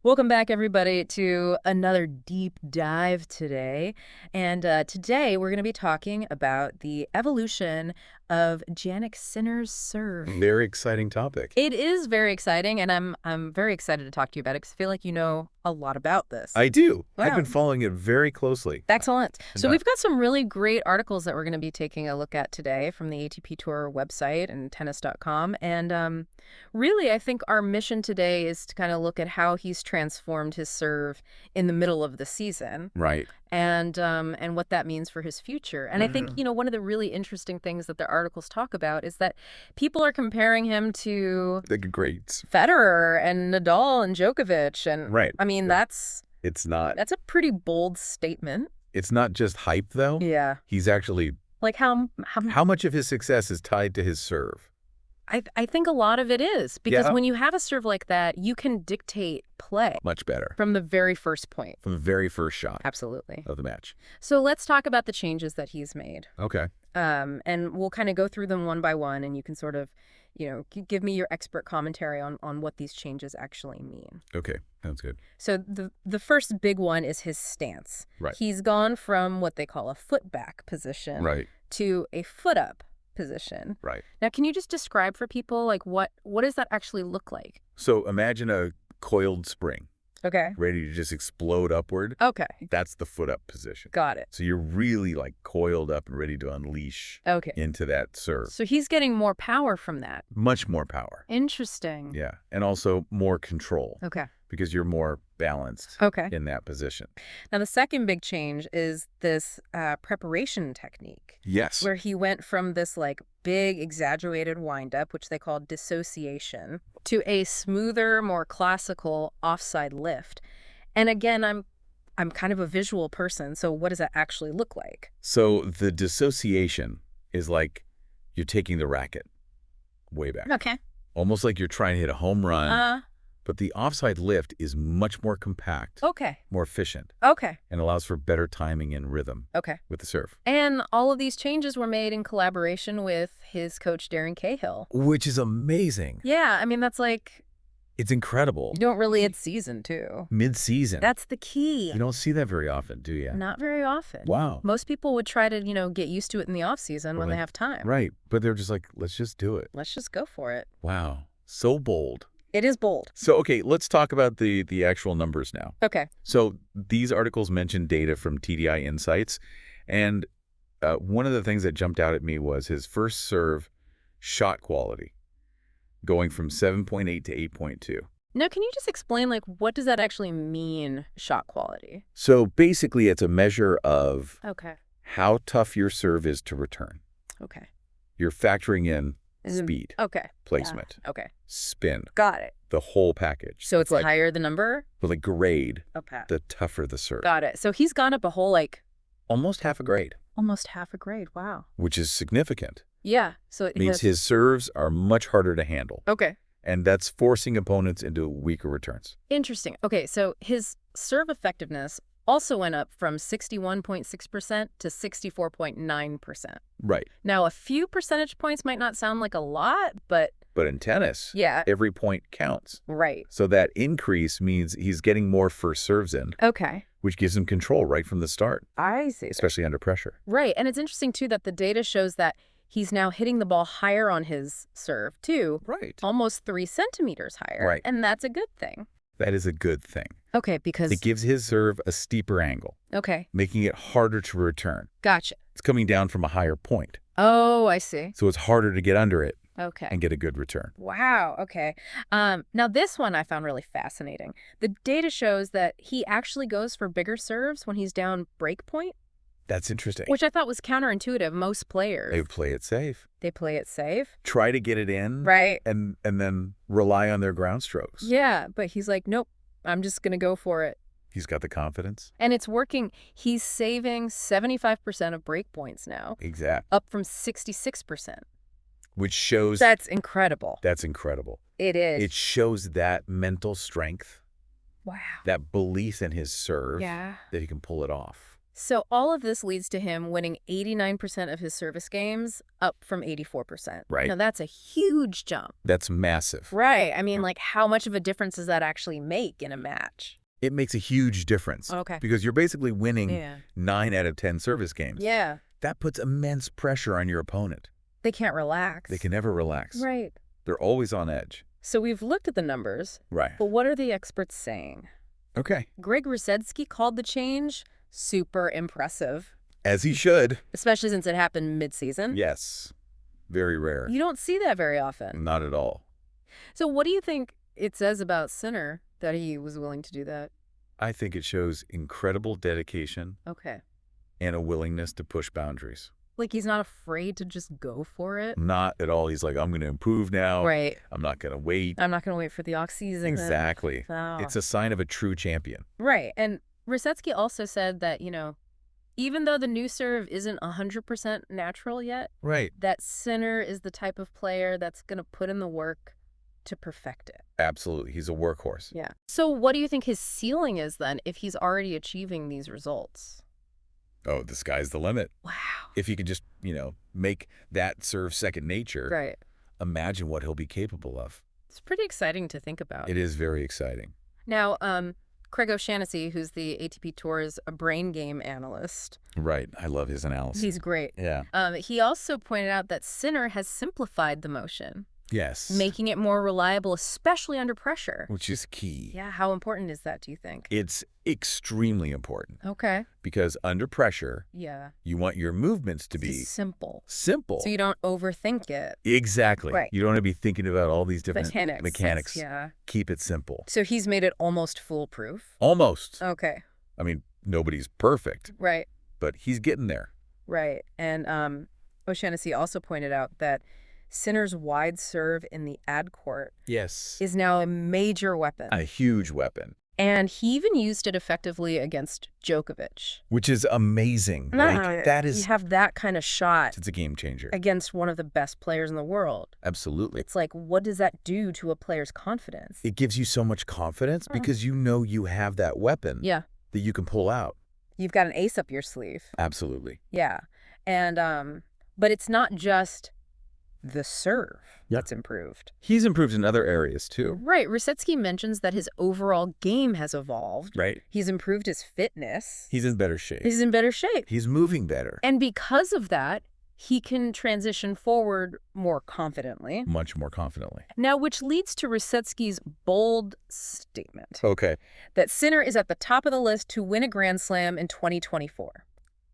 Welcome back, everybody, to another deep dive today. And today we're going to be talking about the evolution of Jannik Sinner's serve. Very exciting topic. It is very exciting, and I'm very excited to talk to you about it because I feel like you know a lot about this. I do. I've Wow. been following it very closely. Excellent. And, So we've got some really great articles that we're going to be taking a look at today from the ATP Tour website and tennis.com. And really, I think our mission today is to kind of look at how he's transformed his serve in the middle of the season Right. and what that means for his future. And I think, one of the really interesting things that the articles talk about is that people are comparing him to The greats. Federer and Nadal and Djokovic. And Right. I mean, that's It's not. a pretty bold statement. It's not just hype, though. Yeah. He's actually. Like How much of his success is tied to his serve? I think a lot of it is because Yeah. when you have a serve like that, you can dictate play Much better. from the very first point. From the very first shot Absolutely. of the match. So let's talk about the changes that he's made. Okay. And we'll kind of go through them one by one, and you can sort of, give me your expert commentary on what these changes actually mean. Okay. Sounds good. So the first big one is his stance. Right. He's gone from what they call a foot back position Right. to a foot up position. Right. Now, can you just describe for people, like, what does that actually look like? So imagine a coiled spring Okay. ready to just explode upward. Okay. That's the foot up position. Got it. So you're really like coiled up and ready to unleash Okay. into that serve. So he's getting more power from that. Much more power. Interesting. Yeah. And also more control. Okay. Because you're more balanced Okay. in that position. Now, the second big change is this preparation technique, Yes. where he went from this like big exaggerated windup, which they call dissociation, to a smoother, more classical offside lift. And again, I'm kind of a visual person, so what does that actually look like? So the dissociation is like you're taking the racket way back. Okay. Almost like you're trying to hit a home run. But the offside lift is much more compact, Okay. more efficient, Okay. and allows for better timing and rhythm Okay. with the serve. And all of these changes were made in collaboration with his coach, Darren Cahill. Which is amazing. Yeah, I mean, that's like, It's incredible. you don't really hit season, too. Mid-season. That's the key. You don't see that very often, do you? Not very often. Wow. Most people would try to, get used to it in the off season when Right. they have time. Right. But they're just like, let's just do it. Let's just go for it. Wow. So bold. It is bold. So, okay, let's talk about the actual numbers now. Okay. So these articles mention data from TDI Insights, and one of the things that jumped out at me was his first serve shot quality, going from 7.8 to 8.2. Now, can you just explain, like, what does that actually mean, shot quality? So basically, it's a measure of Okay. how tough your serve is to return. Okay. You're factoring in Is it- speed, Okay. placement, Yeah. Okay. spin, Got it. the whole package. So it's like, higher the number? but like grade, Okay. the tougher the serve. Got it. So he's gone up a whole, like, Almost half a grade, almost half a grade. Wow. which is significant. Yeah. So it Means his serves are much harder to handle. Okay. And that's forcing opponents into weaker returns. Interesting. Okay, so his serve effectiveness also went up from 61.6% to 64.9%. Right. Now, a few percentage points might not sound like a lot, but But in tennis, yeah, every point counts. right. So that increase means he's getting more first serves in, Okay. which gives him control right from the start, I see. especially under pressure. Right, and it's interesting, too, that the data shows that he's now hitting the ball higher on his serve, too, Right. almost 3 centimeters higher. Right. And that's a good thing. That is a good thing. Okay, because... It gives his serve a steeper angle, Okay, making it harder to return. gotcha. It's coming down from a higher point, Oh, I see. so it's harder to get under it Okay. and get a good return. Wow. Okay. Now this one I found really fascinating. The data shows that he actually goes for bigger serves when he's down break point, That's interesting. which I thought was counterintuitive. Most players, They play it safe. they play it safe. Try to get it in, Right. and then rely on their ground strokes. Yeah. But he's like, nope, I'm just going to go for it. He's got the confidence. And it's working. He's saving 75% of break points now, Exact. up from 66%. Which shows That's incredible. that's incredible. It is. It shows that mental strength, Wow. that belief in his serve, Yeah. that he can pull it off. So all of this leads to him winning 89% of his service games, up from 84%. Right. Now, that's a huge jump. That's massive. Right. I mean, like, how much of a difference does that actually make in a match? It makes a huge difference. Okay. Because you're basically winning Yeah. 9 out of 10 service games. Yeah. That puts immense pressure on your opponent. They can't relax. They can never relax. Right. They're always on edge. So we've looked at the numbers, Right. but what are the experts saying? Okay. Greg Rusedski called the change super impressive, As he should. especially since it happened mid-season. Yes. Very rare. You don't see that very often. Not at all. So what do you think it says about Sinner that he was willing to do that? I think it shows incredible dedication Okay. and a willingness to push boundaries. Like, he's not afraid to just go for it? Not at all. He's like, I'm going to improve now. Right. I'm not going to wait. I'm not going to wait for the off-season. Exactly. Oh. It's a sign of a true champion. Right. And Rusedski also said that, even though the new serve isn't 100% natural yet, Right. that Sinner is the type of player that's going to put in the work to perfect it. Absolutely. He's a workhorse. Yeah. So what do you think his ceiling is then if he's already achieving these results? Oh, the sky's the limit. Wow. If he could just, make that serve second nature, Right. imagine what he'll be capable of. It's pretty exciting to think about. It is very exciting. Now, Craig O'Shaughnessy, who's the ATP Tour's brain game analyst. Right. I love his analysis. He's great. Yeah. He also pointed out that Sinner has simplified the motion, Yes. making it more reliable, especially under pressure. Which is key. Yeah, how important is that, do you think? It's extremely important Okay. because under pressure, Yeah. you want your movements to be Just simple. simple. So you don't overthink it. Exactly. Right. You don't want to be thinking about all these different mechanics. Yeah. Keep it simple. So he's made it almost foolproof. Almost. Okay. I mean, nobody's perfect, Right. but he's getting there. Right. And O'Shaughnessy also pointed out that Sinner's wide serve in the ad court Yes. is now a major weapon. A huge weapon, And he even used it effectively against Djokovic. which is amazing. Like, that You is, have that kind of shot it's a game changer. against one of the best players in the world. Absolutely. It's like, what does that do to a player's confidence? It gives you so much confidence because you know you have that weapon Yeah. that you can pull out. You've got an ace up your sleeve. Absolutely. Yeah. And, but it's not just the serve that's improved. He's improved in other areas too. Right. Rusedski mentions that his overall game has evolved. Right. He's improved his fitness. He's in better shape. He's in better shape. He's moving better. And because of that, he can transition forward more confidently. Much more confidently. Now, which leads to Rusedski's bold statement Okay. that Sinner is at the top of the list to win a Grand Slam in 2024.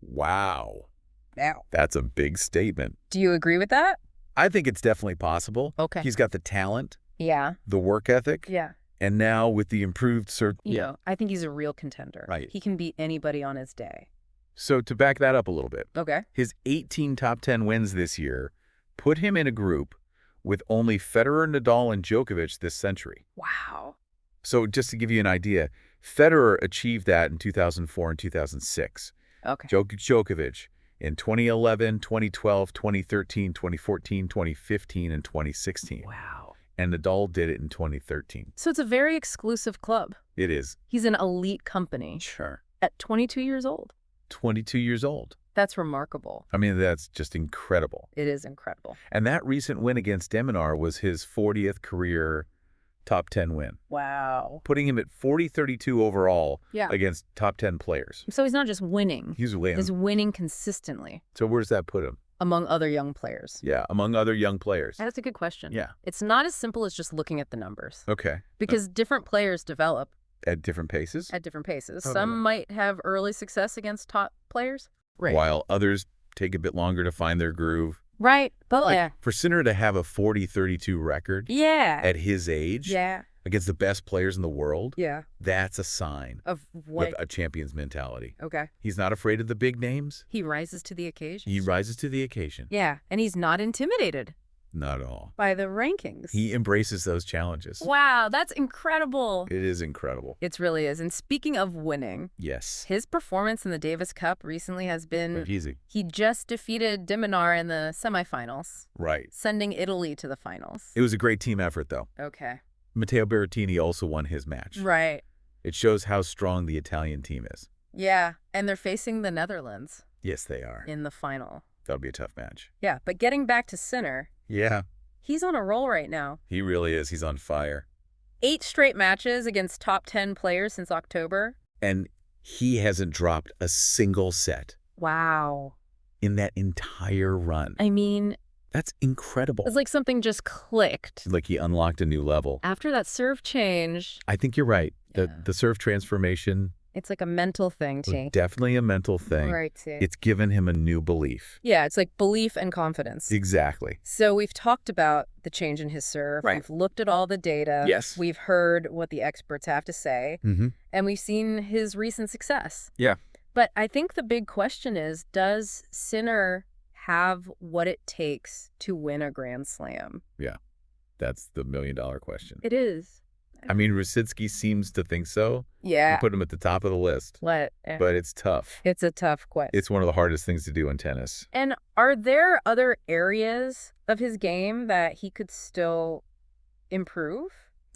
Wow. Now, That's a big statement. do you agree with that? I think it's definitely possible. Okay. He's got the talent, Yeah. the work ethic, Yeah. and now with the improved I think he's a real contender. Right. He can beat anybody on his day. So to back that up a little bit, Okay. his 18 top 10 wins this year put him in a group with only Federer, Nadal, and Djokovic this century. Wow. So just to give you an idea, Federer achieved that in 2004 and 2006. Okay. Djokovic in 2011, 2012, 2013, 2014, 2015, and 2016. Wow. And Nadal did it in 2013. So it's a very exclusive club. It is. He's an elite company Sure. at 22 years old. 22 years old. That's remarkable. I mean, that's just incredible. It is incredible. And that recent win against Deminar was his 40th career top 10 win, Wow. putting him at 40-32 overall Yeah. against top 10 players. So he's not just winning. He's winning. He's winning consistently So where does that put him? among other young players. Yeah, among other young players. That's a good question. Yeah. It's not as simple as just looking at the numbers Okay. because different players develop At different paces, at different paces. Oh, Some no. might have early success against top players. Right. while others take a bit longer to find their groove. Right. But Like, for Sinner to have a 40-32 record yeah. at his age Yeah. against the best players in the world, Yeah. that's a sign Of what? with a champion's mentality. Okay. He's not afraid of the big names. He rises to the occasion. He rises to the occasion. Yeah. And he's not intimidated Not at all. by the rankings. He embraces those challenges. Wow. That's incredible. It is incredible. It really is. And speaking of winning, Yes. his performance in the Davis Cup recently has been Easy. he just defeated Diminar in the semifinals, Right. sending Italy to the finals. It was a great team effort, though. Okay. Matteo Berrettini also won his match. Right. It shows how strong the Italian team is. Yeah, and they're facing the Netherlands Yes, they are. in the final. That'll be a tough match. Yeah, but getting back to Sinner, Yeah, he's on a roll right now. he really is. He's on fire. 8 straight matches against top 10 players since October. And he hasn't dropped a single set Wow. in that entire run. I mean, That's incredible. it's like something just clicked. Like he unlocked a new level. After that serve change, I think you're right. Yeah. The serve transformation it's like a mental thing, was T. definitely a mental thing. Right, T. It's given him a new belief. Yeah, it's like belief and confidence. Exactly. So we've talked about the change in his serve. Right. We've looked at all the data. Yes. We've heard what the experts have to say. Mm-hmm. And we've seen his recent success. Yeah. But I think the big question is, does Sinner have what it takes to win a Grand Slam? That's the million-dollar question. It is. I mean, Rusitsky seems to think so. Yeah. We put him at the top of the list. But It's tough. it's a tough question. It's one of the hardest things to do in tennis. And are there other areas of his game that he could still improve?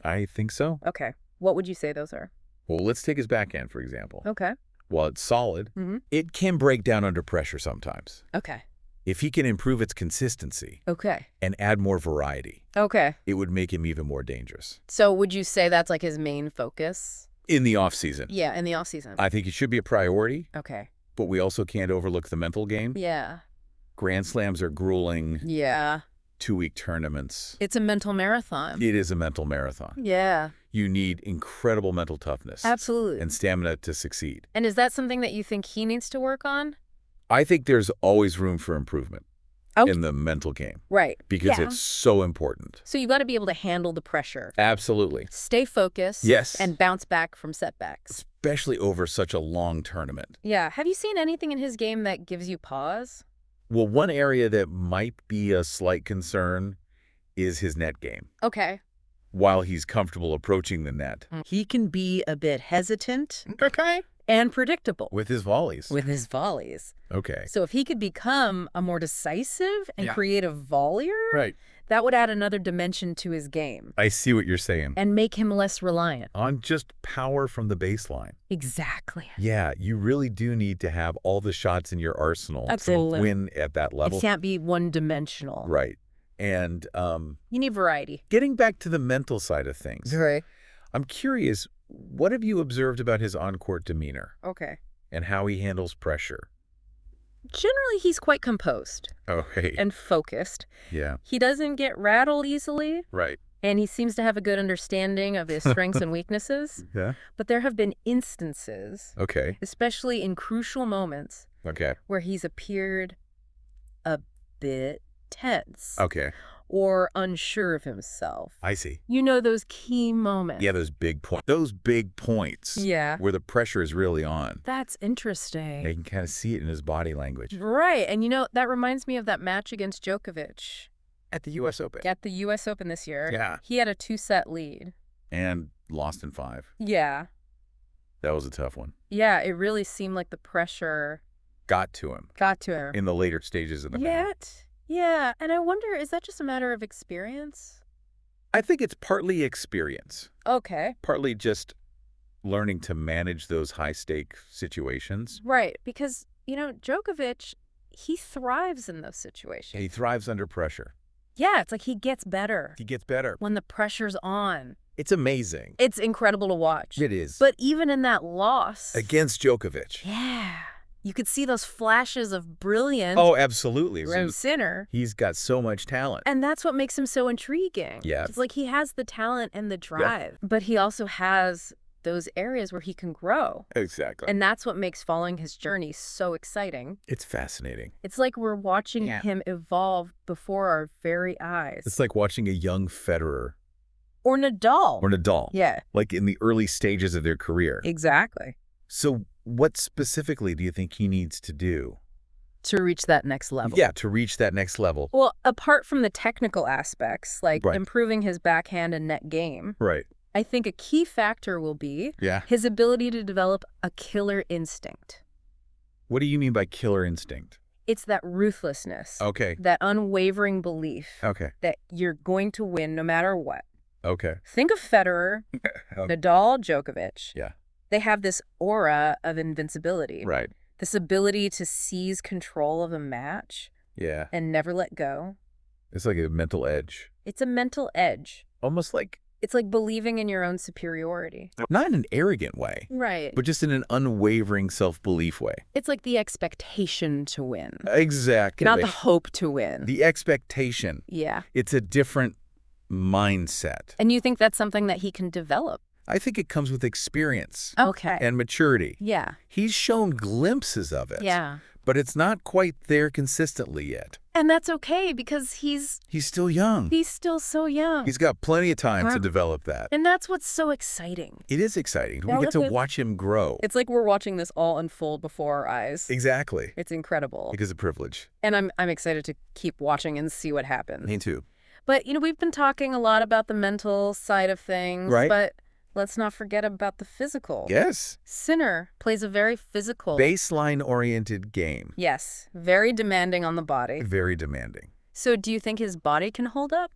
I think so. Okay. What would you say those are? Well, let's take his backhand, for example. Okay. While it's solid, Mhm. it can break down under pressure sometimes. Okay. If he can improve its consistency Okay. and add more variety, Okay. it would make him even more dangerous. So would you say that's like his main focus? In the offseason, Yeah, in the off season. I think it should be a priority, Okay. but we also can't overlook the mental game. Yeah. Grand Slams are grueling, Yeah. 2-week tournaments. It's a mental marathon. It is a mental marathon. Yeah. You need incredible mental toughness Absolutely. and stamina to succeed. And is that something that you think he needs to work on? I think there's always room for improvement Oh. in the mental game Right. because Yeah. it's so important. So you got to be able to handle the pressure, Absolutely. stay focused, Yes. and bounce back from setbacks. Especially over such a long tournament. Yeah. Have you seen anything in his game that gives you pause? Well, one area that might be a slight concern is his net game. Okay. While he's comfortable approaching the net He can be a bit hesitant okay, and predictable with his volleys. with his volleys. Okay. So if he could become a more decisive and Yeah. creative volleyer, Right. that would add another dimension to his game I see what you're saying. and make him less reliant. On just power from the baseline. Exactly. Yeah, you really do need to have all the shots in your arsenal Absolutely. to win at that level. It can't be one-dimensional. Right. And You need variety. getting back to the mental side of things, Right. I'm curious, what have you observed about his on-court demeanor Okay. and how he handles pressure? Generally, he's quite composed Okay. and focused. Yeah. He doesn't get rattled easily, Right. and he seems to have a good understanding of his strengths and weaknesses. Yeah. But there have been instances, Okay. especially in crucial moments, Okay. where he's appeared a bit tense Okay. or unsure of himself. I see. You know, those key moments. Yeah, those big points. Those big points. Yeah. Where the pressure is really on. That's interesting. You can kind of see it in his body language. Right. And you know, that reminds me of that match against Djokovic At the U.S. Open. at the U.S. Open this year. Yeah. He had a 2-set lead. And lost in 5. Yeah. That was a tough one. Yeah, it really seemed like the pressure Got to him got to him. in the later stages of the match. Yet. Yeah. And I wonder, is that just a matter of experience? I think it's partly experience, Okay. partly just learning to manage those high-stake situations. Right. Because, you know, Djokovic, he thrives in those situations. He thrives under pressure. Yeah, it's like he gets better He gets better. when the pressure's on. It's amazing. It's incredible to watch. It is. But even in that loss, Against Djokovic. yeah, you could see those flashes of brilliance Oh, absolutely. from Sinner. He's got so much talent. And that's what makes him so intriguing. Yeah. It's like he has the talent and the drive, but he also has those areas where he can grow. Exactly. And that's what makes following his journey so exciting. It's fascinating. It's like we're watching Yeah. him evolve before our very eyes. It's like watching a young Federer Or Nadal. or Nadal, Yeah, like in the early stages of their career. exactly. So what specifically do you think he needs to do? To reach that next level. Yeah, to reach that next level. Well, apart from the technical aspects, like Right. improving his backhand and net game, Right. I think a key factor will be Yeah. his ability to develop a killer instinct. What do you mean by killer instinct? It's that ruthlessness, Okay. that unwavering belief Okay. that you're going to win no matter what. Okay. Think of Federer, Okay. Nadal, Djokovic. Yeah. they have this aura of invincibility. Right. This ability to seize control of a match Yeah. and never let go. It's like a mental edge. It's a mental edge. Almost like, It's like believing in your own superiority. not in an arrogant way, Right. but just in an unwavering self-belief way. It's like the expectation to win, Exactly. not the hope to win. The expectation. Yeah. It's a different mindset. And you think that's something that he can develop? I think it comes with experience Okay. and maturity. Yeah. He's shown glimpses of it. Yeah. But it's not quite there consistently yet. And that's okay because he's He's still young. still so young. He's got plenty of time to Huh. develop that. And that's what's so exciting. It is exciting. Now We get to look at- watch him grow. It's like we're watching this all unfold before our eyes. Exactly. It's incredible. Because of privilege. And I'm excited to keep watching and see what happens. Me too. But, we've been talking a lot about the mental side of things. Right. But let's not forget about the physical. Yes. Sinner plays a very physical. Baseline-oriented game. Yes. Very demanding on the body. Very demanding. So do you think his body can hold up?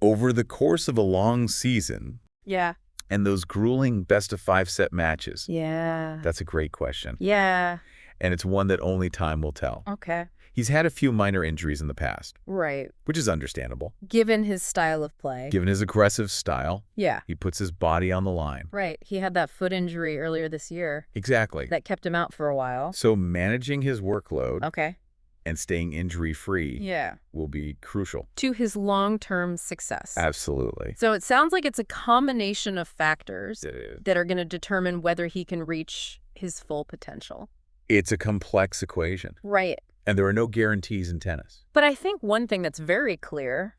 Over the course of a long season Yeah. and those grueling best-of-5 set matches, Yeah. that's a great question. Yeah. And it's one that only time will tell. Okay. He's had a few minor injuries in the past, Right. which is understandable. Given his style of play. Given his aggressive style, Yeah. he puts his body on the line. Right. He had that foot injury earlier this year Exactly. that kept him out for a while. So managing his workload Okay. and staying injury-free Yeah. will be crucial. To his long-term success. Absolutely. So it sounds like it's a combination of factors Uh, that are going to determine whether he can reach his full potential. It's a complex equation, Right. and there are no guarantees in tennis. But I think one thing that's very clear.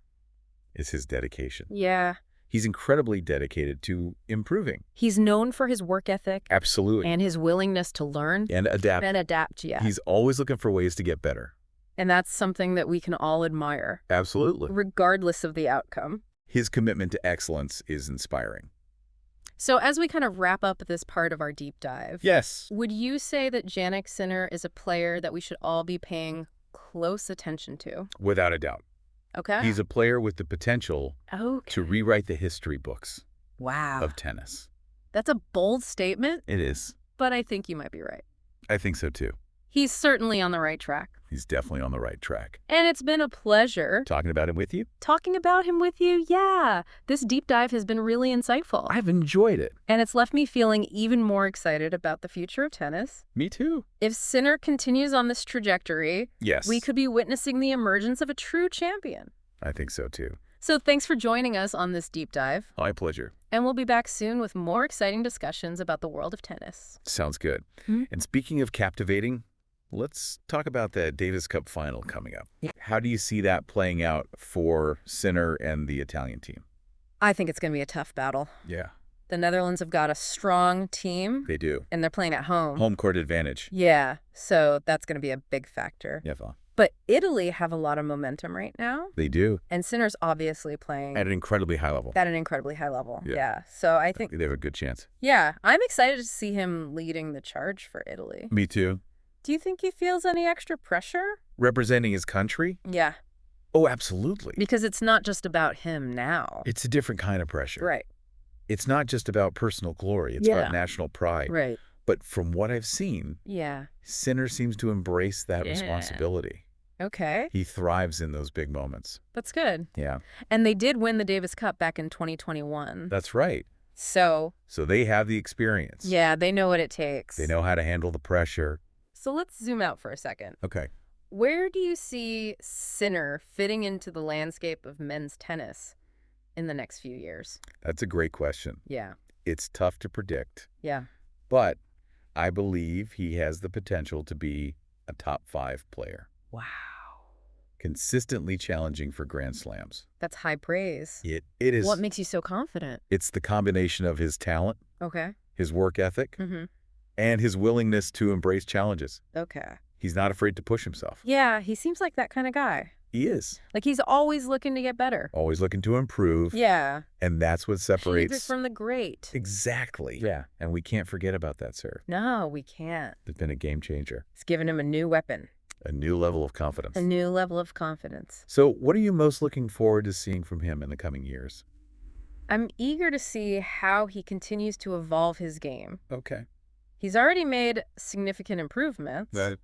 It's his dedication. Yeah. He's incredibly dedicated to improving. He's known for his work ethic Absolutely. and his willingness to learn And adapt. and adapt. Yeah. He's always looking for ways to get better. And that's something that we can all admire, Absolutely. regardless of the outcome. His commitment to excellence is inspiring. So as we kind of wrap up this part of our deep dive, Yes. would you say that Jannik Sinner is a player that we should all be paying close attention to? Without a doubt. Okay. He's a player with the potential Okay. to rewrite the history books Wow. of tennis. That's a bold statement, It is. but I think you might be right. I think so too. He's certainly on the right track. He's definitely on the right track. And it's been a pleasure Talking about him with you, talking about him with you. Yeah. This deep dive has been really insightful. I've enjoyed it. And it's left me feeling even more excited about the future of tennis. Me too. If Sinner continues on this trajectory, Yes. we could be witnessing the emergence of a true champion. I think so too. So thanks for joining us on this deep dive. My pleasure. And we'll be back soon with more exciting discussions about the world of tennis. Sounds good. Hmm? And speaking of captivating, let's talk about the Davis Cup final coming up. Yeah. How do you see that playing out for Sinner and the Italian team? I think it's going to be a tough battle. Yeah, The Netherlands have got a strong team, they do. and they're playing at home. Home court advantage. Yeah, so that's going to be a big factor. Yeah, Fawn. But Italy have a lot of momentum right now, They do. and Sinner's obviously playing At an incredibly high level. at an incredibly high level. Yeah. Yeah, so I think, They have a good chance. yeah, I'm excited to see him leading the charge for Italy. Me too. Do you think he feels any extra pressure? Representing his country? Yeah, Oh, absolutely. because it's not just about him now. It's a different kind of pressure. Right, It's not just about personal glory. It's Yeah. about national pride. right. But from what I've seen, Yeah, Sinner seems to embrace that Yeah. responsibility. okay. He thrives in those big moments. That's good. Yeah, And they did win the Davis Cup back in 2021. that's right. So, So they have the experience. yeah, they know what it takes. They know how to handle the pressure. So let's zoom out for a second. Okay. Where do you see Sinner fitting into the landscape of men's tennis in the next few years? That's a great question. Yeah, It's tough to predict, yeah. but I believe he has the potential to be a top 5 player. Wow. Consistently challenging for Grand Slams. That's high praise. It is. What makes you so confident? It's the combination of his talent, Okay. his work ethic, Mm-hmm. and his willingness to embrace challenges. Okay. He's not afraid to push himself. Yeah, he seems like that kind of guy. He is. Like he's always looking to get better. Always looking to improve. Yeah. And that's what Favorite separates. from the great. Exactly. Yeah. And we can't forget about that, sir. No, we can't. It's been a game changer. It's given him a new weapon, A new level of confidence. a new level of confidence. So what are you most looking forward to seeing from him in the coming years? I'm eager to see how he continues to evolve his game. Okay. He's already made significant improvements, That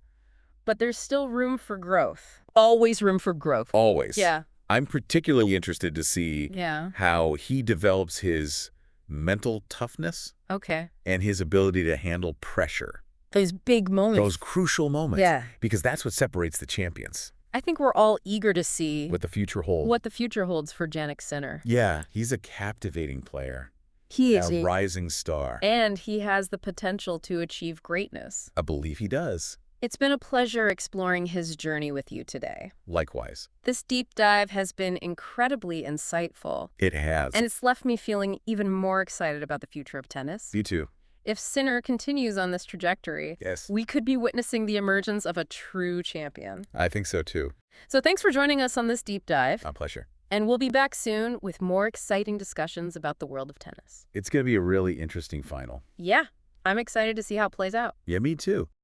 but there's still room for growth. Always room for growth. always. Yeah. I'm particularly interested to see Yeah. how he develops his mental toughness Okay. and his ability to handle pressure. Those big Those moments. crucial moments. Yeah. Because that's what separates the champions. I think we're all eager to see What the future holds. what the future holds for Jannik Sinner. Yeah, he's a captivating player. He A is rising star. and he has the potential to achieve greatness. I believe he does. It's been a pleasure exploring his journey with you today. Likewise. This deep dive has been incredibly insightful, It has. and it's left me feeling even more excited about the future of tennis. You too. If Sinner continues on this trajectory, Yes. we could be witnessing the emergence of a true champion. I think so too. So thanks for joining us on this deep dive, My pleasure. and we'll be back soon with more exciting discussions about the world of tennis. It's going to be a really interesting final. Yeah, I'm excited to see how it plays out. Yeah, me too.